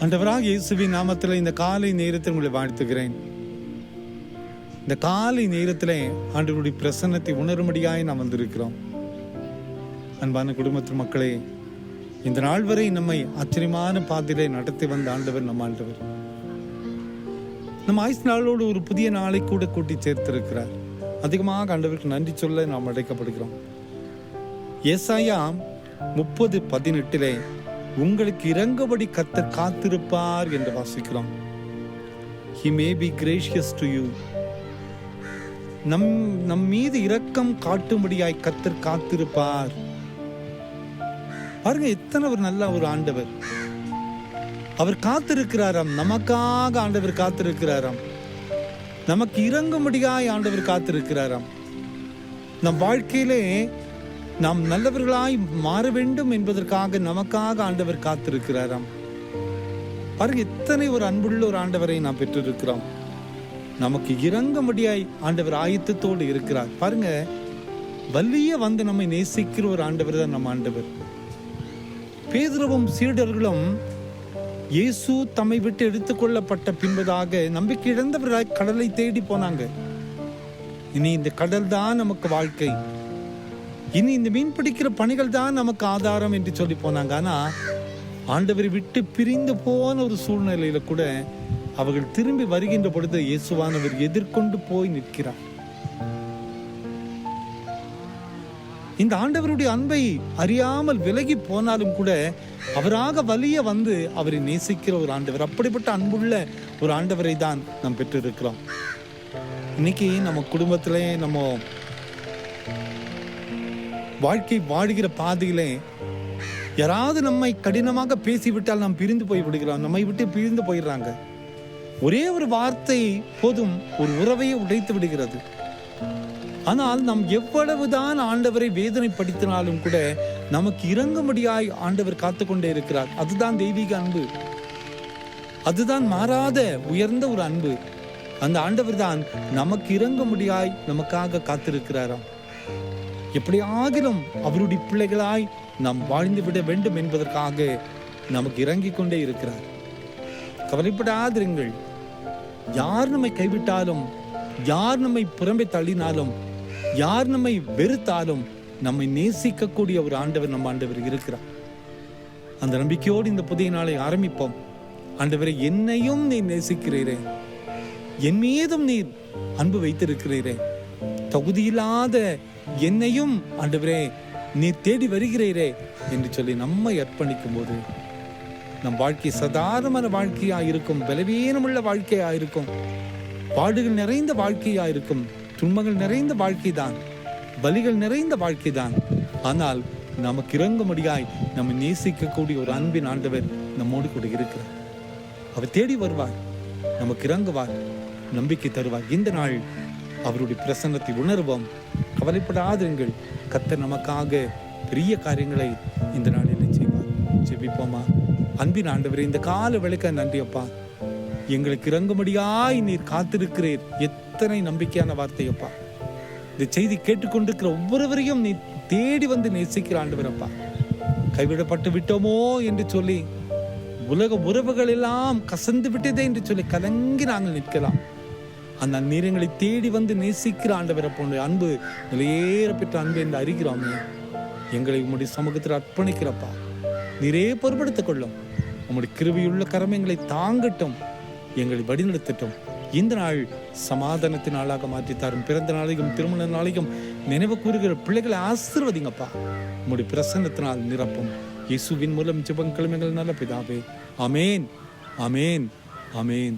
ஆண்டவராகிய இயேசுவின் நாமத்தில் இந்த காலை நேரத்தில் உங்களை வாழ்த்துகிறேன். இந்த காலை நேரத்தில் ஆண்டவருடைய பிரசன்னத்தை உணரும்படியாய் நாம் வந்திருக்கிறோம். அன்பான குடும்பத்து மக்களே, இந்த நாள் வரை நம்மை ஆச்சரியமான பாதையிலே நடத்தி வந்த ஆண்டவர் நம்ம ஆண்டவர். நம்ம ஆயுசு நாளோடு ஒரு புதிய நாளை கூட கூட்டி சேர்த்திருக்கிறார். அதிகமாக ஆண்டவருக்கு நன்றி சொல்ல நாம் அழைக்கப்படுகிறோம். ஏசாயா 30:18 உங்களுக்கு இறங்கும்படி கர்த்தர் காத்திருப்பார் என்று வாசிக்கிறோம். He may be gracious to you. நம் மீது இரக்கம் காட்டும்படியாய் கர்த்தர் காத்திருப்பார். பாருங்க, எத்தனை ஒரு நல்ல ஒரு ஆண்டவர். அவர் காத்திருக்கிறாராம். நமக்காக ஆண்டவர் காத்திருக்கிறாராம். நமக்கு இறங்கும்படியாய் ஆண்டவர் காத்திருக்கிறாராம். நம் வாழ்க்கையிலே நாம் நல்லவர்களாய் மாற வேண்டும் என்பதற்காக நமக்காக ஆண்டவர் காத்திருக்கிறாராம். பாருங்க, எத்தனை ஒரு அன்புள்ள ஒரு ஆண்டவரை நாம் பெற்றிருக்கிறோம். நமக்கு இறங்கும்படியாய் ஆண்டவர் ஆயத்தத்தோடு இருக்கிறார். பாருங்க, வலிய வந்து நம்மை நேசிக்கிற ஒரு ஆண்டவர் தான் நம்ம ஆண்டவர். பேதுருவும் சீடர்களும் இயேசு தம்மை விட்டு எடுத்துக்கொள்ளப்பட்ட பின்பதாக நம்பிக்கை இழந்தவர்களாய் கடலை தேடி போனாங்க. இனி இந்த கடல் தான் நமக்கு வாழ்க்கை, இனி இந்த மீன் பிடிக்கிற பணிகள் தான் நமக்கு ஆதாரம் என்று சொல்லி போனாங்க. ஆனா ஆண்டவரை விட்டு பிரிந்து போன ஒரு சூழ்நிலையில கூட அவர்கள் திரும்பி வருகின்ற பொழுது இயேசுவானவர் எதிர்கொண்டு போய் நிற்கிறார். இந்த ஆண்டவருடைய அன்பை அறியாமல் விலகி போனாலும் கூட அவராக வலிய வந்து அவரை நேசிக்கிற ஒரு ஆண்டவர். அப்படிப்பட்ட அன்புள்ள ஒரு ஆண்டவரை தான் நாம் பெற்றிருக்கிறோம். இன்னைக்கு நம்ம குடும்பத்திலே நம்ம வாழ்க்கை வாழ்கிற பாதையிலே யாராவது நம்மை கடினமாக பேசிவிட்டால் நாம் பிரிந்து போய் விடுகிறோம். நம்மை விட்டு பிரிந்து போயிடுறாங்க. ஒரே ஒரு வார்த்தை போதும் ஒரு உறவையை உடைத்து விடுகிறது. ஆனால் நாம் எவ்வளவுதான் ஆண்டவரை வேதனைப்படுத்தினாலும் கூட நமக்கு இறங்கும்படியாய் ஆண்டவர் காத்துக்கொண்டே இருக்கிறார். அதுதான் தெய்வீக அன்பு. அதுதான் மாறாத உயர்ந்த ஒரு அன்பு. அந்த ஆண்டவர் தான் நமக்கு இறங்கும்படியாய் நமக்காக காத்திருக்கிறாராம். எப்படி ஆகிலும் அவருடைய பிள்ளைகளாய் நாம் வாழ்ந்து விட வேண்டும் என்பதற்காக நமக்கு இறங்கிக் கொண்டே இருக்கிறார். கவலைப்படாதிருங்கள். யார் நம்மை கைவிட்டாலும், யார் நம்மை புறம்பே தள்ளினாலும், யார் நம்மை வெறுத்தாலும் நம்மை நேசிக்கக்கூடிய ஒரு ஆண்டவர் நம்ம ஆண்டவர் இருக்கிறார். அந்த நம்பிக்கையோடு இந்த புதிய நாளை ஆரம்பிப்போம். ஆண்டவரை, என்னையும் நீ நேசிக்கிறீரே, என் மீதும் நீர் அன்பு வைத்திருக்கிறீரே, தகுதியில்லாத என்னையும் ஆண்டவரே நீர் தேடி வருகிறீரே என்று சொல்லி நம்மை அர்ப்பணிக்கும் போது நம் வாழ்க்கை சாதாரணமான வாழ்க்கையாயிருக்கும், பலவீனமுள்ள வாழ்க்கையாயிருக்கும், பாடுகள் நிறைந்த வாழ்க்கையாயிருக்கும், துன்பங்கள் நிறைந்த வாழ்க்கை தான், பலிகள் நிறைந்த வாழ்க்கை தான். ஆனால் நமக்கு இறங்கும்படியாய் நம்மை நேசிக்கக்கூடிய ஒரு அன்பின் ஆண்டவர் நம்மோடு கூட இருக்கிறார். அவர் தேடி வருவார், நமக்கு இறங்குவார், நம்பிக்கை தருவார். இந்த நாள் அவருடைய பிரசன்னத்தை உணர்வோம். கவலைப்படாதிருங்கள். கர்த்தர் நமக்காக பெரிய காரியங்களை இந்த நாளில் செய்வார். ஜெபிப்போமா. அன்பின் ஆண்டவரே, இந்த கால வேளைக்கு நன்றி அப்பா. எங்களுக்கு இறங்கும்படியாய் நீர் காத்திருக்கிறீர். எத்தனை நம்பிக்கையான வார்த்தையப்பா. இந்த செய்தி கேட்டுக்கொண்டிருக்கிற ஒவ்வொருவரையும் நீ தேடி வந்து நேசிக்கிற ஆண்டவர் அப்பா. கைவிடப்பட்டு விட்டோமோ என்று சொல்லி, உலக உறவுகள் எல்லாம் கசந்து விட்டதே என்று சொல்லி கலங்கி நாங்கள் நிற்கலாம். அந்த நீரங்களை தேடி வந்து நேசிக்கிற ஆண்டவரை போன்ற அன்பு, நிலையேற பெற்ற அன்பு என்று அறிகிறோமே. எங்களை உம்முடைய சமூகத்தில் அர்ப்பணிக்கிறப்பா. நீரே பொறுப்படுத்திக் கொள்ளும். உம்முடைய கிருபையுள்ள கரம் எங்களை தாங்கட்டும், எங்களை வழிநடத்தட்டும். இந்த நாள் சமாதானத்தின் நாளாக மாற்றித்தாரும். பிறந்த நாளையும் திருமண நாளையும் நினைவு கூறுகிற பிள்ளைகளை ஆசீர்வதிங்கப்பா. உம்முடைய பிரசன்னத்தினால் நிரப்பும். இயேசுவின் மூலம் ஜெபம் கேளுங்கள் நல்ல பிதாவே. ஆமேன், ஆமேன், ஆமேன்.